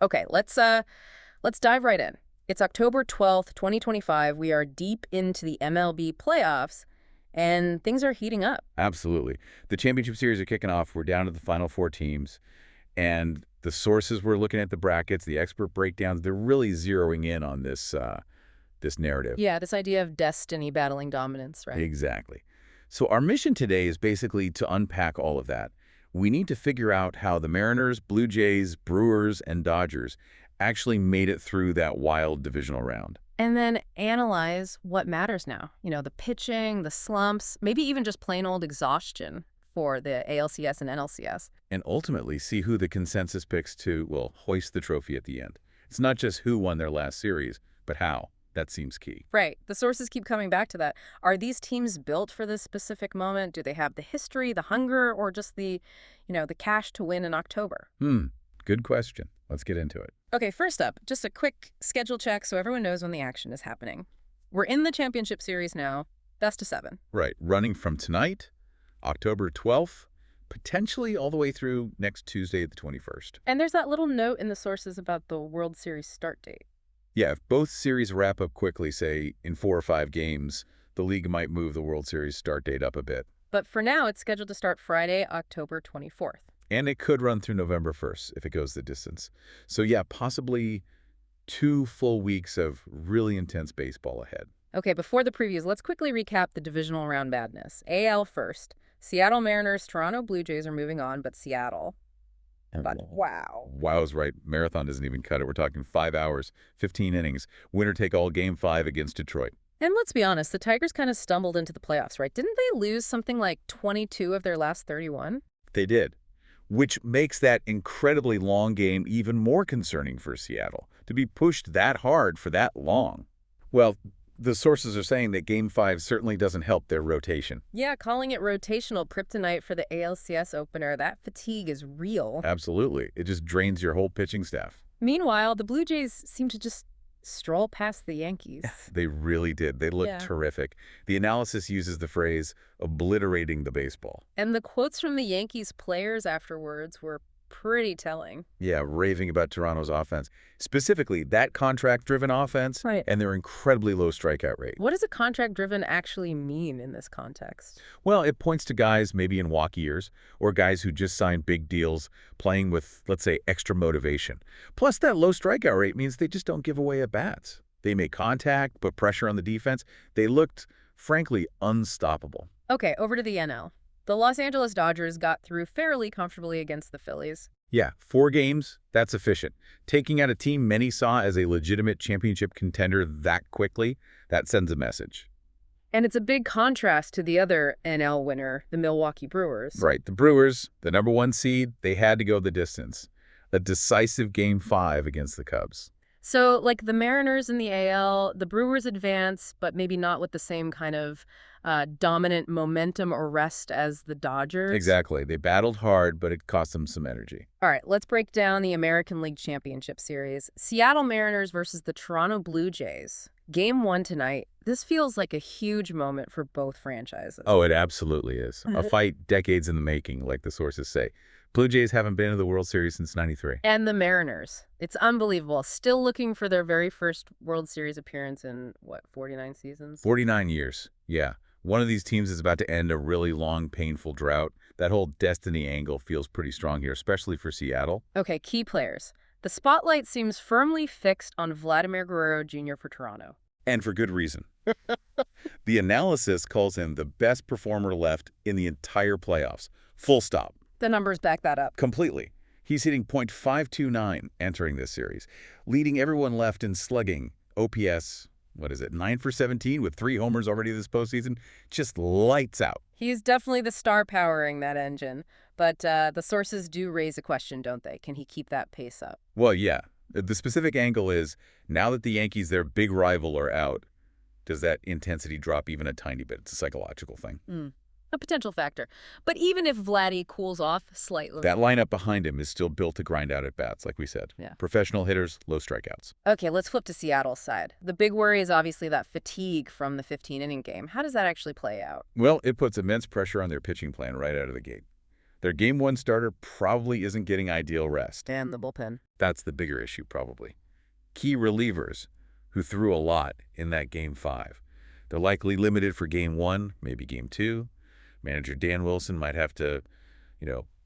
Okay, let's dive right in. It's October 12th, 2025. We are deep into the MLB playoffs, and things are heating up. Absolutely. The championship series are kicking off. We're down to the final four teams. And the sources we're looking at the brackets, the expert breakdowns, they're really zeroing in on this narrative. Yeah, this idea of destiny battling dominance, right? Exactly. So our mission today is basically to unpack all of that. We need to figure out how the Mariners, Blue Jays, Brewers, and Dodgers actually made it through that wild divisional round. And then analyze what matters now. The pitching, the slumps, maybe even just plain old exhaustion for the ALCS and NLCS. And ultimately see who the consensus picks to, well, hoist the trophy at the end. It's not just who won their last series, but how. That seems key. Right. The sources keep coming back to that. Are these teams built for this specific moment? Do they have the history, the hunger, or just the cash to win in October? Good question. Let's get into it. Okay, first up, just a quick schedule check so everyone knows when the action is happening. We're in the championship series now, best of 7. Right. Running from tonight, October 12th, potentially all the way through next Tuesday, the 21st. And there's that little note in the sources about the World Series start date. Yeah, if both series wrap up quickly, say in 4 or 5 games, the league might move the World Series start date up a bit. But for now, it's scheduled to start Friday, October 24th. And it could run through November 1st if it goes the distance. So yeah, possibly 2 full weeks of really intense baseball ahead. Okay, before the previews, let's quickly recap the divisional round madness. AL first. Seattle Mariners, Toronto Blue Jays are moving on, but Seattle. But wow. Wow's right. Marathon doesn't even cut it. We're talking 5 hours, 15 innings. Winner take all game 5 against Detroit. And let's be honest, the Tigers kind of stumbled into the playoffs, right? Didn't they lose something like 22 of their last 31? They did, which makes that incredibly long game even more concerning for Seattle, to be pushed that hard for that long. Well, the sources are saying that Game 5 certainly doesn't help their rotation. Yeah, calling it rotational kryptonite for the ALCS opener, that fatigue is real. Absolutely. It just drains your whole pitching staff. Meanwhile, the Blue Jays seem to just stroll past the Yankees. They really did. They looked terrific. The analysis uses the phrase, obliterating the baseball. And the quotes from the Yankees players afterwards were pretty telling. Yeah, raving about Toronto's offense. Specifically, that contract-driven offense and their incredibly low strikeout rate. What does a contract-driven actually mean in this context? Well, it points to guys maybe in walk years or guys who just signed big deals playing with, let's say, extra motivation. Plus, that low strikeout rate means they just don't give away at-bats. They make contact, put pressure on the defense. They looked, frankly, unstoppable. Okay, over to the NL. The Los Angeles Dodgers got through fairly comfortably against the Phillies. Yeah, 4 games, that's efficient. Taking out a team many saw as a legitimate championship contender that quickly, that sends a message. And it's a big contrast to the other NL winner, the Milwaukee Brewers. Right, the Brewers, the #1 seed, they had to go the distance. A decisive Game 5 against the Cubs. So, like the Mariners in the AL, the Brewers advance, but maybe not with the same kind of dominant momentum or rest as the Dodgers. Exactly. They battled hard, but it cost them some energy. All right, let's break down the American League Championship Series. Seattle Mariners versus the Toronto Blue Jays. Game 1 tonight. This feels like a huge moment for both franchises. Oh, it absolutely is. A fight decades in the making, like the sources say. Blue Jays haven't been to the World Series since '93. And the Mariners. It's unbelievable. Still looking for their very first World Series appearance in, 49 seasons? 49 years, yeah. One of these teams is about to end a really long, painful drought. That whole destiny angle feels pretty strong here, especially for Seattle. Okay, key players. The spotlight seems firmly fixed on Vladimir Guerrero Jr. for Toronto. And for good reason. The analysis calls him the best performer left in the entire playoffs. Full stop. The numbers back that up. Completely. He's hitting .529 entering this series, leading everyone left in slugging. OPS, 9 for 17 with 3 homers already this postseason? Just lights out. He's definitely the star powering that engine. But the sources do raise a question, don't they? Can he keep that pace up? Well, yeah. The specific angle is, now that the Yankees, their big rival, are out, does that intensity drop even a tiny bit? It's a psychological thing. A potential factor. But even if Vladdy cools off slightly... That lineup behind him is still built to grind out at-bats, like we said. Yeah. Professional hitters, low strikeouts. Okay, let's flip to Seattle's side. The big worry is obviously that fatigue from the 15-inning game. How does that actually play out? Well, it puts immense pressure on their pitching plan right out of the gate. Their Game 1 starter probably isn't getting ideal rest. And the bullpen. That's the bigger issue, probably. Key relievers who threw a lot in that Game 5. They're likely limited for Game 1, maybe Game 2. Manager Dan Wilson might have to,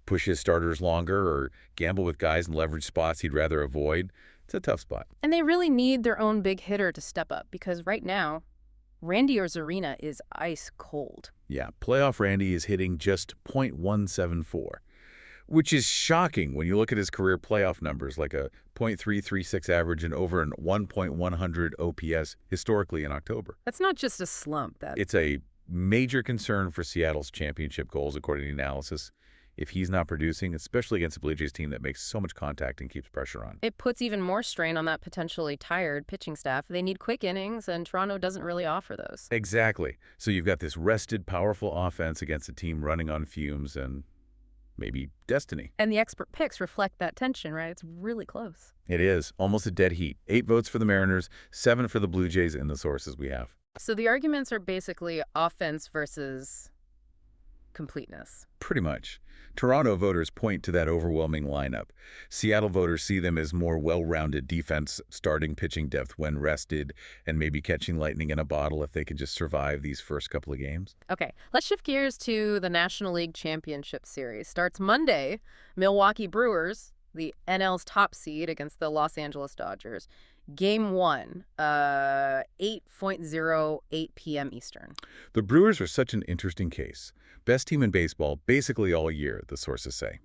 push his starters longer or gamble with guys in leverage spots he'd rather avoid. It's a tough spot. And they really need their own big hitter to step up because right now, Randy Arozarena is ice cold. Yeah, playoff Randy is hitting just .174, which is shocking when you look at his career playoff numbers, like a .336 average and over an 1.100 OPS historically in October. That's not just a slump. It's a major concern for Seattle's championship goals, according to the analysis. If he's not producing, especially against a Blue Jays team that makes so much contact and keeps pressure on. It puts even more strain on that potentially tired pitching staff. They need quick innings, and Toronto doesn't really offer those. Exactly. So you've got this rested, powerful offense against a team running on fumes and maybe destiny. And the expert picks reflect that tension, right? It's really close. It is. Almost a dead heat. 8 votes for the Mariners, 7 for the Blue Jays in the sources we have. So the arguments are basically offense versus completeness. Pretty much. Toronto voters point to that overwhelming lineup. Seattle voters see them as more well-rounded defense, starting pitching depth when rested, and maybe catching lightning in a bottle if they can just survive these first couple of games. Okay, let's shift gears to the National League Championship Series. Starts Monday. Milwaukee Brewers, the NL's top seed against the Los Angeles Dodgers. Game 1, 8:08 p.m. Eastern. The Brewers are such an interesting case. Best team in baseball basically all year, the sources say.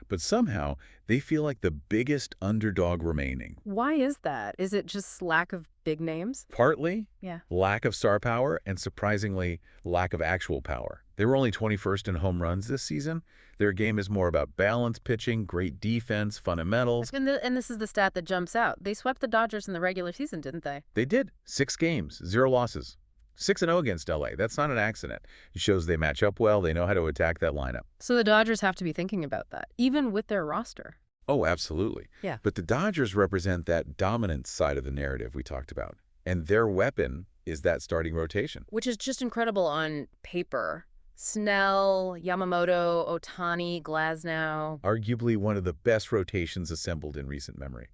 But somehow, they feel like the biggest underdog remaining. Why is that? Is it just lack of big names? Partly, Yeah. lack of star power, and surprisingly, lack of actual power. They were only 21st in home runs this season. Their game is more about balanced pitching, great defense, fundamentals. And this is the stat that jumps out. They swept the Dodgers in the regular season, didn't they? They did. 6 games, 0 losses. 6-0 against LA. That's not an accident. It shows they match up well. They know how to attack that lineup. So the Dodgers have to be thinking about that, even with their roster. Oh, absolutely. Yeah. But the Dodgers represent that dominant side of the narrative we talked about. And their weapon is that starting rotation. Which is just incredible on paper. Snell, Yamamoto, Ohtani, Glasnow. Arguably one of the best rotations assembled in recent memory.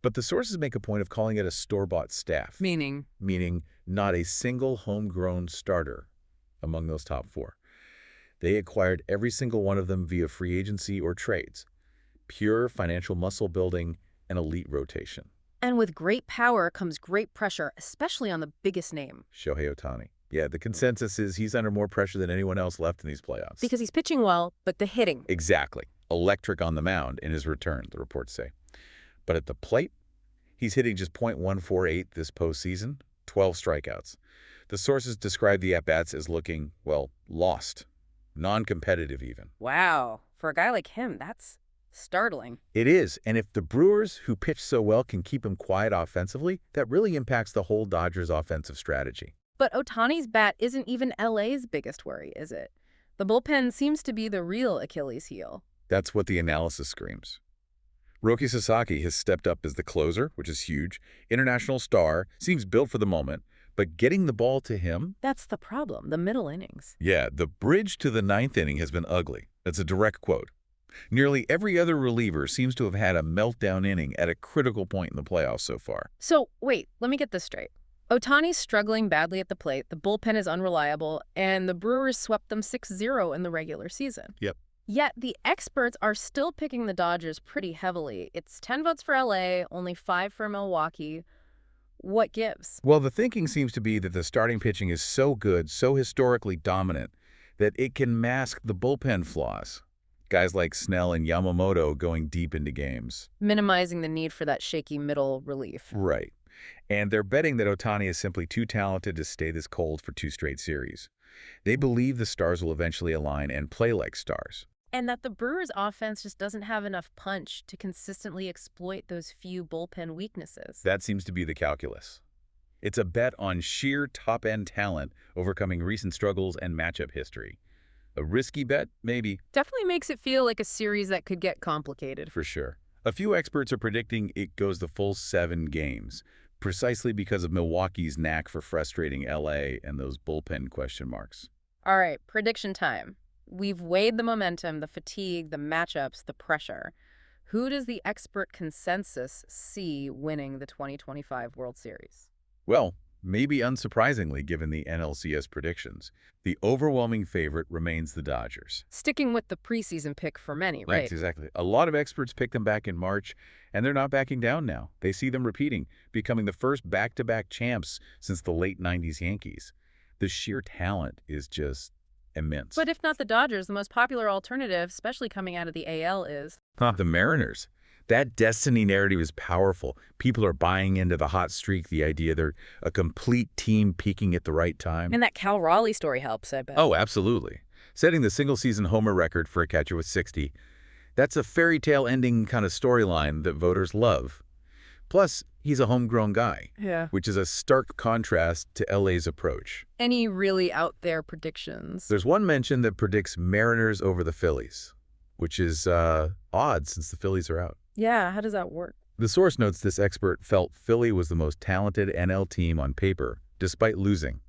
But the sources make a point of calling it a store-bought staff. Meaning? Meaning not a single homegrown starter among those top 4. They acquired every single one of them via free agency or trades. Pure financial muscle building and elite rotation. And with great power comes great pressure, especially on the biggest name. Shohei Ohtani. Yeah, the consensus is he's under more pressure than anyone else left in these playoffs. Because he's pitching well, but the hitting. Exactly. Electric on the mound in his return, the reports say. But at the plate, he's hitting just .148 this postseason, 12 strikeouts. The sources describe the at-bats as looking, well, lost, non-competitive even. Wow. For a guy like him, that's startling. It is, and if the Brewers, who pitch so well, can keep him quiet offensively, that really impacts the whole Dodgers' offensive strategy. But Ohtani's bat isn't even LA's biggest worry, is it? The bullpen seems to be the real Achilles heel. That's what the analysis screams. Roki Sasaki has stepped up as the closer, which is huge. International star, seems built for the moment, but getting the ball to him? That's the problem, the middle innings. Yeah, the bridge to the 9th inning has been ugly. That's a direct quote. Nearly every other reliever seems to have had a meltdown inning at a critical point in the playoffs so far. So, wait, let me get this straight. Ohtani's struggling badly at the plate, the bullpen is unreliable, and the Brewers swept them 6-0 in the regular season. Yep. Yet the experts are still picking the Dodgers pretty heavily. It's 10 votes for LA, only 5 for Milwaukee. What gives? Well, the thinking seems to be that the starting pitching is so good, so historically dominant, that it can mask the bullpen flaws. Guys like Snell and Yamamoto going deep into games. Minimizing the need for that shaky middle relief. Right. And they're betting that Ohtani is simply too talented to stay this cold for 2 straight series. They believe the stars will eventually align and play like stars. And that the Brewers' offense just doesn't have enough punch to consistently exploit those few bullpen weaknesses. That seems to be the calculus. It's a bet on sheer top-end talent overcoming recent struggles and matchup history. A risky bet, maybe. Definitely makes it feel like a series that could get complicated. For sure. A few experts are predicting it goes the full 7 games, precisely because of Milwaukee's knack for frustrating LA and those bullpen question marks. All right, prediction time. We've weighed the momentum, the fatigue, the matchups, the pressure. Who does the expert consensus see winning the 2025 World Series? Well, maybe unsurprisingly given the NLCS predictions, the overwhelming favorite remains the Dodgers. Sticking with the preseason pick for many, That's right? exactly. A lot of experts picked them back in March, and they're not backing down now. They see them repeating, becoming the first back-to-back champs since the late 90s Yankees. The sheer talent is just immense. But if not the Dodgers, the most popular alternative, especially coming out of the AL, is The Mariners. That destiny narrative is powerful. People are buying into the hot streak, the idea they're a complete team peaking at the right time. and that Cal Raleigh story helps, I bet. Oh, absolutely. Setting the single-season homer record for a catcher with 60. That's a fairy tale ending kind of storyline that voters love. Plus, he's a homegrown guy, Yeah. which is a stark contrast to LA's approach. Any really out there predictions? There's one mention that predicts Mariners over the Phillies, which is odd since the Phillies are out. Yeah, how does that work? The source notes this expert felt Philly was the most talented NL team on paper, despite losing.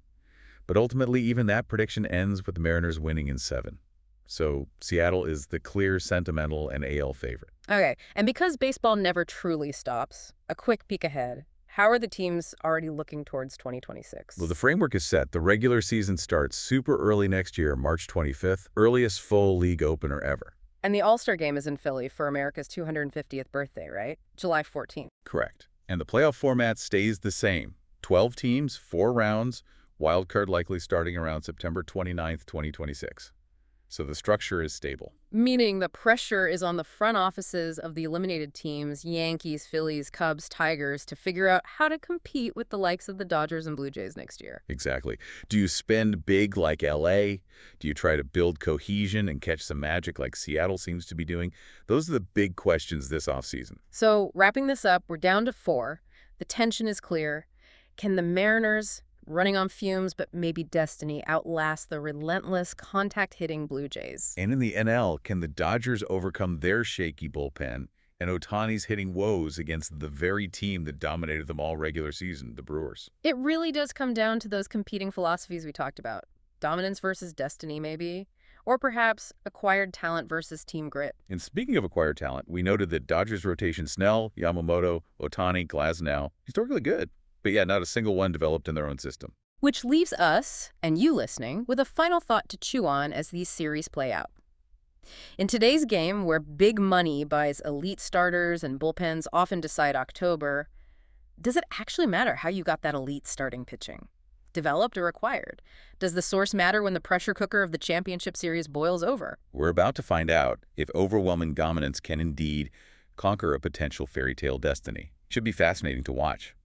But ultimately, even that prediction ends with the Mariners winning in 7. So Seattle is the clear sentimental and AL favorite. Okay, and because baseball never truly stops, a quick peek ahead. How are the teams already looking towards 2026? Well, the framework is set. The regular season starts super early next year, March 25th, earliest full league opener ever. And the All-Star Game is in Philly for America's 250th birthday, right? July 14th. Correct. And the playoff format stays the same. 12 teams, 4 rounds, wild card likely starting around September 29th, 2026. So the structure is stable. Meaning the pressure is on the front offices of the eliminated teams, Yankees, Phillies, Cubs, Tigers, to figure out how to compete with the likes of the Dodgers and Blue Jays next year. Exactly. Do you spend big like LA? Do you try to build cohesion and catch some magic like Seattle seems to be doing? Those are the big questions this offseason. So wrapping this up, we're down to 4. The tension is clear. Can the Mariners, running on fumes but maybe destiny, outlast the relentless contact-hitting Blue Jays? And in the NL, can the Dodgers overcome their shaky bullpen and Ohtani's hitting woes against the very team that dominated them all regular season, the Brewers? It really does come down to those competing philosophies we talked about. Dominance versus destiny, maybe. Or perhaps acquired talent versus team grit. And speaking of acquired talent, we noted that Dodgers rotation Snell, Yamamoto, Ohtani, Glasnow, historically good. But yeah, not a single one developed in their own system. Which leaves us, and you listening, with a final thought to chew on as these series play out. In today's game, where big money buys elite starters and bullpens often decide October, does it actually matter how you got that elite starting pitching? Developed or acquired? Does the source matter when the pressure cooker of the championship series boils over? We're about to find out if overwhelming dominance can indeed conquer a potential fairy tale destiny. Should be fascinating to watch.